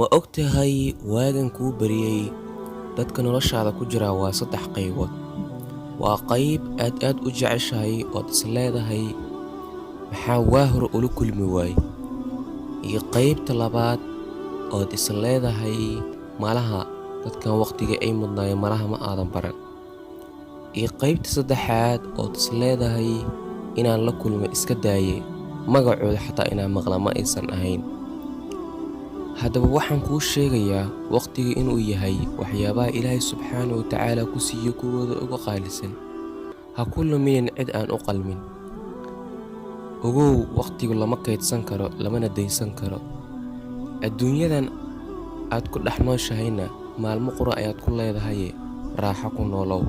Ma ogtahay waagan kuu bariyay dadka noloshaada ku jira waa 3 qaybood. Waa qayb aad u jeceshahay ood isleedahay maxaa waa hore ula kulmi waayey, iyo qaybta labaad ood isleedahay malaha dadkan waqtiga ay mudnaayeen malaha ma aadan baran, iyo qaybta saddexaad ood isleedahay inaan la kulmo iska daaye magacooda xataa inaan maqla ma aysan ahayn. Haddaba waxaan kuu sheegayaa waqtiga inuu yahay waxyaabaha Ilaahay subxaanahu wa tacaala ku siiyo kuwooda uga qaalisan. Ha ku luminin cid aan u qalmin. Ogow waqtigu lama kaydsan karo, lamana daysan karo. Adduunyadan aad ku dhex nooshahayna maalmo qura ayaad ku leedahaye raaxo ku noolow.